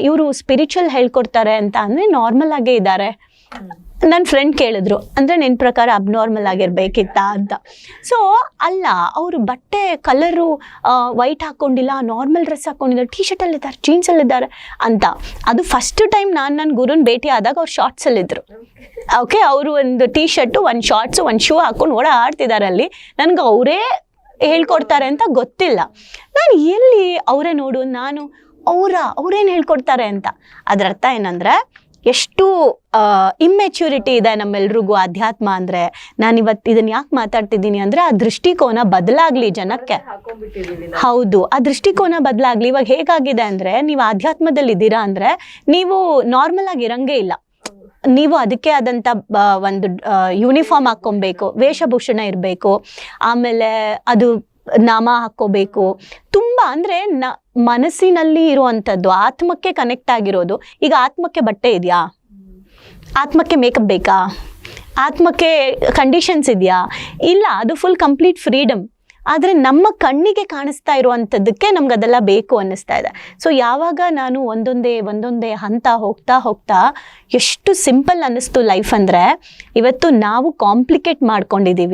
ಇವರು ಸ್ಪಿರಿಚುವಲ್ ಹೇಳ್ಕೊಡ್ತಾರೆ ಅಂತ ಅಂದರೆ ನಾರ್ಮಲ್ ಆಗೇ ಇದ್ದಾರೆ. ನನ್ನ ಫ್ರೆಂಡ್ ಕೇಳಿದ್ರು, ಅಂದರೆ ನಿನ್ನ ಪ್ರಕಾರ ಅಬ್ನಾರ್ಮಲ್ ಆಗಿರ್ಬೇಕಿತ್ತಾ ಅಂತ. ಸೊ ಅಲ್ಲ, ಅವರು ಬಟ್ಟೆ ಕಲರು ವೈಟ್ ಹಾಕ್ಕೊಂಡಿಲ್ಲ, ನಾರ್ಮಲ್ ಡ್ರೆಸ್ ಹಾಕ್ಕೊಂಡಿದ್ದಾರೆ, ಟೀ ಶರ್ಟಲ್ಲಿದ್ದಾರೆ, ಜೀನ್ಸಲ್ಲಿದ್ದಾರೆ ಅಂತ. ಅದು ಫಸ್ಟ್ ಟೈಮ್ ನಾನು ನನ್ನ ಗುರುನ ಭೇಟಿ ಆದಾಗ ಅವ್ರು ಶಾರ್ಟ್ಸಲ್ಲಿದ್ದರು. ಓಕೆ, ಅವರು ಒಂದು ಟೀ ಶರ್ಟು, ಒಂದು ಶಾರ್ಟ್ಸು, ಒಂದು ಶೂ ಹಾಕ್ಕೊಂಡು ಓಡಾಡ್ತಿದ್ದಾರೆ ಅಲ್ಲಿ. ನನಗೆ ಅವರೇ ಹೇಳ್ಕೊಡ್ತಾರೆ ಅಂತ ಗೊತ್ತಿಲ್ಲ. ನಾನು ಎಲ್ಲಿ ಅವರೇ ನೋಡು, ನಾನು ಅವ್ರೇನು ಹೇಳ್ಕೊಡ್ತಾರೆ ಅಂತ. ಅದರ ಅರ್ಥ ಏನಂದರೆ ಎಷ್ಟು ಇಮ್ಮೆಚ್ಯೂರಿಟಿ ಇದೆ ನಮ್ಮೆಲ್ರಿಗೂ ಅಧ್ಯಾತ್ಮ ಅಂದರೆ. ನಾನಿವತ್ತು ಇದನ್ನು ಯಾಕೆ ಮಾತಾಡ್ತಿದ್ದೀನಿ ಅಂದರೆ ಆ ದೃಷ್ಟಿಕೋನ ಬದಲಾಗಲಿ ಜನಕ್ಕೆ. ಹೌದು, ಆ ದೃಷ್ಟಿಕೋನ ಬದಲಾಗಲಿ. ಇವಾಗ ಹೇಗಾಗಿದೆ ಅಂದರೆ, ನೀವು ಆಧ್ಯಾತ್ಮದಲ್ಲಿ ಇದ್ದೀರಾ ಅಂದರೆ ನೀವು ನಾರ್ಮಲ್ ಆಗಿ ಇರಂಗೇ ಇಲ್ಲ. ನೀವು ಅದಕ್ಕೆ ಆದಂಥ ಒಂದು ಯೂನಿಫಾರ್ಮ್ ಹಾಕ್ಕೊಬೇಕು, ವೇಷಭೂಷಣ ಇರಬೇಕು, ಆಮೇಲೆ ಅದು ನಾಮ ಹಾಕ್ಕೋಬೇಕು. ತುಂಬ ಅಂದರೆ ಮನಸ್ಸಿನಲ್ಲಿ ಇರುವಂಥದ್ದು, ಆತ್ಮಕ್ಕೆ ಕನೆಕ್ಟ್ ಆಗಿರೋದು. ಈಗ ಆತ್ಮಕ್ಕೆ ಬಟ್ಟೆ ಇದೆಯಾ? ಆತ್ಮಕ್ಕೆ ಮೇಕಪ್ ಬೇಕಾ? ಆತ್ಮಕ್ಕೆ ಕಂಡೀಷನ್ಸ್ ಇದೆಯಾ? ಇಲ್ಲ, ಅದು ಫುಲ್ ಕಂಪ್ಲೀಟ್ ಫ್ರೀಡಮ್. ಆದರೆ ನಮ್ಮ ಕಣ್ಣಿಗೆ ಕಾಣಿಸ್ತಾ ಇರುವಂಥದ್ದಕ್ಕೆ ನಮ್ಗೆ ಅದೆಲ್ಲ ಬೇಕು ಅನ್ನಿಸ್ತಾ ಇದೆ. ಸೊ ಯಾವಾಗ ನಾನು ಒಂದೊಂದೇ ಹಂತ ಹೋಗ್ತಾ ಎಷ್ಟು ಸಿಂಪಲ್ ಅನ್ನಿಸ್ತು ಲೈಫ್ ಅಂದರೆ, ಇವತ್ತು ನಾವು ಕಾಂಪ್ಲಿಕೇಟ್ ಮಾಡ್ಕೊಂಡಿದ್ದೀವಿ.